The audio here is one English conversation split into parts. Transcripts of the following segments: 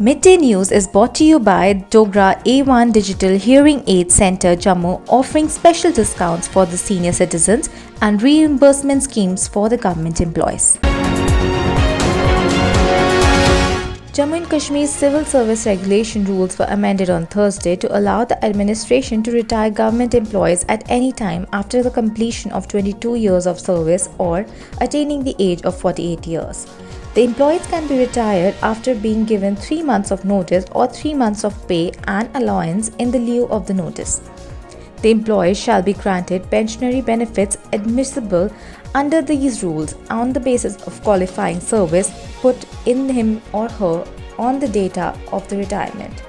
Midday News is brought to you by Dogra A1 Digital Hearing Aid Center, Jammu, offering special discounts for the senior citizens and reimbursement schemes for the government employees. Jammu and Kashmir's civil service regulation rules were amended on Thursday to allow the administration to retire government employees at any time after the completion of 22 years of service or attaining the age of 48 years. The employees can be retired after being given 3 months of notice or 3 months of pay and allowance in the lieu of the notice. The employee shall be granted pensionary benefits admissible under these rules on the basis of qualifying service put in him or her on the data of the retirement.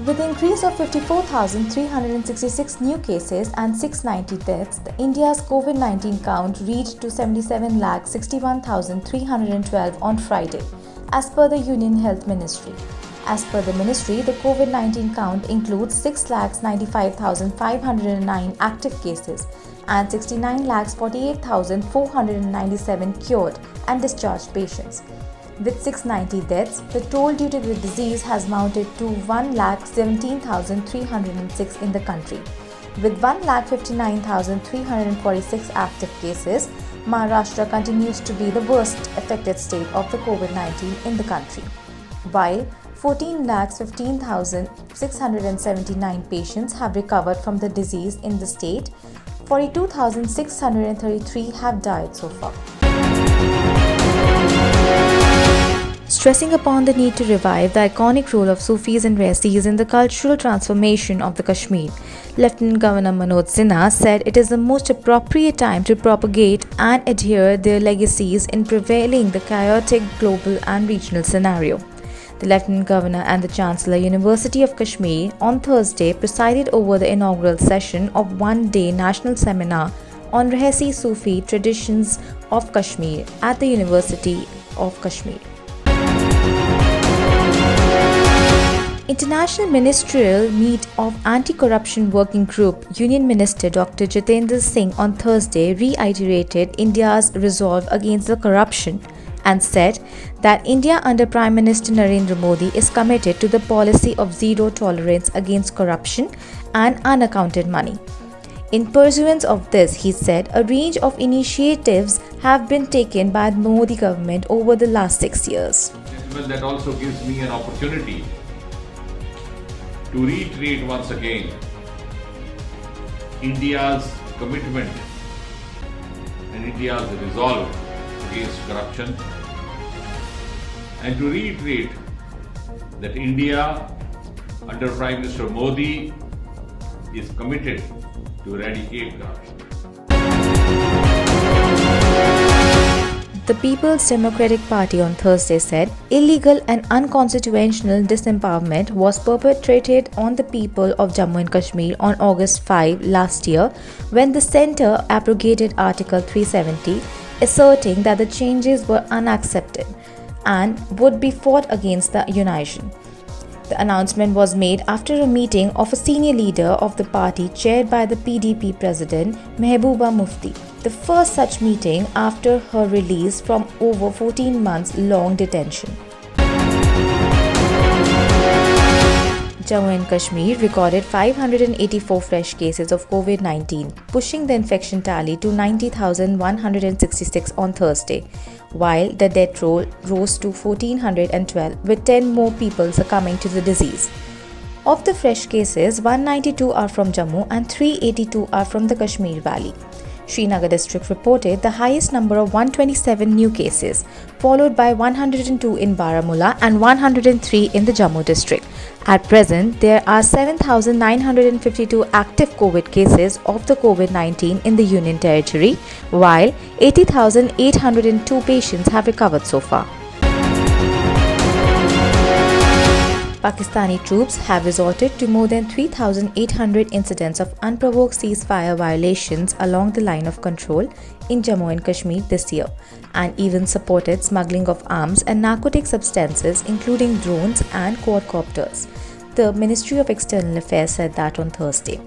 With an increase of 54,366 new cases and 690 deaths, India's COVID-19 count reached to 77,61,312 on Friday, as per the Union Health Ministry. As per the ministry, the COVID-19 count includes 6,95,509 active cases and 69,48,497 cured and discharged patients. With 690 deaths, the toll due to the disease has mounted to 1,17,306 in the country. With 1,59,346 active cases, Maharashtra continues to be the worst affected state of the COVID-19 in the country, while 14,15,679 patients have recovered from the disease in the state. 42,633 have died so far. Stressing upon the need to revive the iconic role of Sufis and Raisis in the cultural transformation of the Kashmir, Lieutenant Governor Manoj Sinha said it is the most appropriate time to propagate and adhere their legacies in prevailing the chaotic global and regional scenario. The Lieutenant Governor and the Chancellor, University of Kashmir, on Thursday presided over the inaugural session of one-day national seminar on Raisi Sufi traditions of Kashmir at the University of Kashmir. International Ministerial Meet of Anti-Corruption Working Group Union Minister Dr. Jitendra Singh on Thursday reiterated India's resolve against the corruption and said that India under Prime Minister Narendra Modi is committed to the policy of zero tolerance against corruption and unaccounted money. In pursuance of this, he said, a range of initiatives have been taken by the Modi government over the last 6 years. That also gives me an opportunity to reiterate once again India's commitment and India's resolve against corruption, and to reiterate that India under Prime Minister Modi is committed to eradicate corruption. The People's Democratic Party on Thursday said illegal and unconstitutional disempowerment was perpetrated on the people of Jammu and Kashmir on August 5 last year when the centre abrogated Article 370, asserting that the changes were unaccepted and would be fought against the unition. The announcement was made after a meeting of a senior leader of the party chaired by the PDP president Mehbooba Mufti, the first such meeting after her release from over 14 months long detention. Jammu and Kashmir recorded 584 fresh cases of COVID-19, pushing the infection tally to 90,166 on Thursday, while the death toll rose to 1,412, with 10 more people succumbing to the disease. Of the fresh cases, 192 are from Jammu and 382 are from the Kashmir Valley. Srinagar district reported the highest number of 127 new cases, followed by 102 in Baramulla and 103 in the Jammu district. At present, there are 7,952 active COVID cases of the COVID-19 in the Union Territory, while 80,802 patients have recovered so far. Pakistani troops have resorted to more than 3,800 incidents of unprovoked ceasefire violations along the line of control in Jammu and Kashmir this year, and even supported smuggling of arms and narcotic substances, including drones and quadcopters. The Ministry of External Affairs said that on Thursday.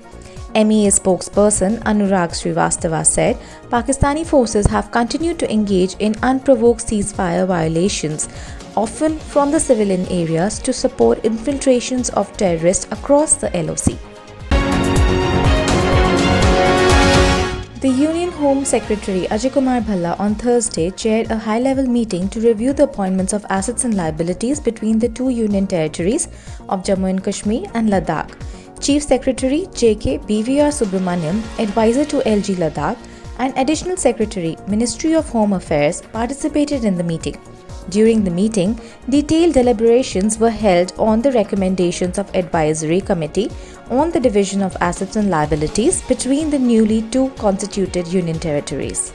MEA spokesperson Anurag Srivastava said Pakistani forces have continued to engage in unprovoked ceasefire violations, often from the civilian areas, to support infiltrations of terrorists across the LOC. The Union Home Secretary Ajay Kumar Bhalla on Thursday chaired a high-level meeting to review the appointments of assets and liabilities between the two union territories of Jammu and Kashmir and Ladakh. Chief Secretary J.K. BVR Subramaniam, advisor to LG Ladakh, and Additional Secretary, Ministry of Home Affairs, participated in the meeting. During the meeting, detailed deliberations were held on the recommendations of Advisory Committee on the division of assets and liabilities between the newly two constituted union territories.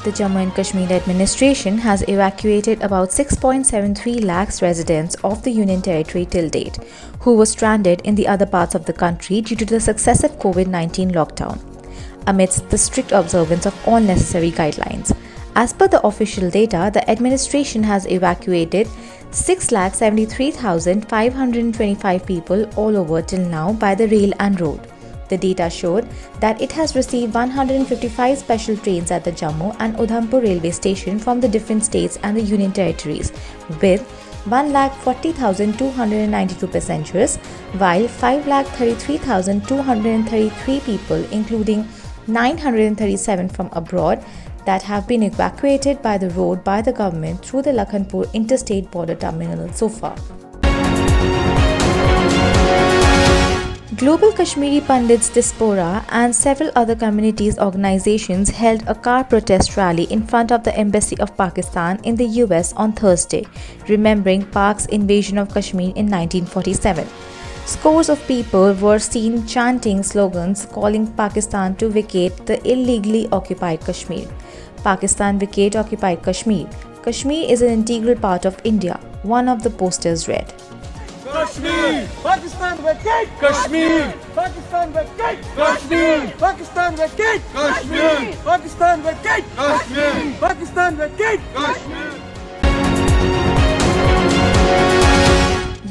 The Jammu and Kashmir administration has evacuated about 6.73 lakhs residents of the Union Territory till date, who were stranded in the other parts of the country due to the successive COVID-19 lockdown, amidst the strict observance of all necessary guidelines. As per the official data, the administration has evacuated 6,73,525 people all over till now by the rail and road. The data showed that it has received 155 special trains at the Jammu and Udhampur railway station from the different states and the union territories, with 1,40,292 passengers, while 5,33,233 people, including 937 from abroad, that have been evacuated by the road by the government through the Lakhanpur interstate border terminal so far. Global Kashmiri Pandits Diaspora and several other communities organizations held a car protest rally in front of the Embassy of Pakistan in the US on Thursday, remembering Pak's invasion of Kashmir in 1947. Scores of people were seen chanting slogans calling Pakistan to vacate the illegally occupied Kashmir. Pakistan vacate occupied Kashmir. Kashmir is an integral part of India. One of the posters read, Kashmir! Pakistan vacate! Kashmir! Pakistan vacate! Kashmir! Pakistan vacate! Kashmir! Pakistan vacate! Kashmir! Pakistan vacate! Kashmir!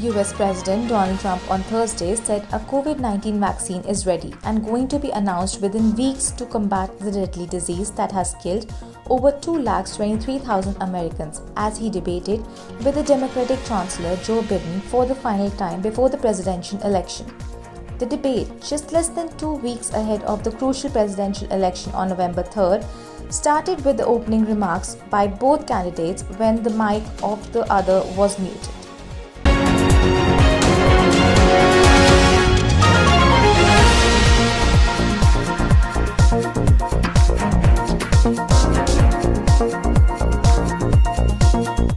US President Donald Trump on Thursday said a COVID-19 vaccine is ready and going to be announced within weeks to combat the deadly disease that has killed over 223,000 Americans, as he debated with the Democratic Chancellor Joe Biden for the final time before the presidential election. The debate, just less than 2 weeks ahead of the crucial presidential election on November 3rd, started with the opening remarks by both candidates when the mic of the other was muted.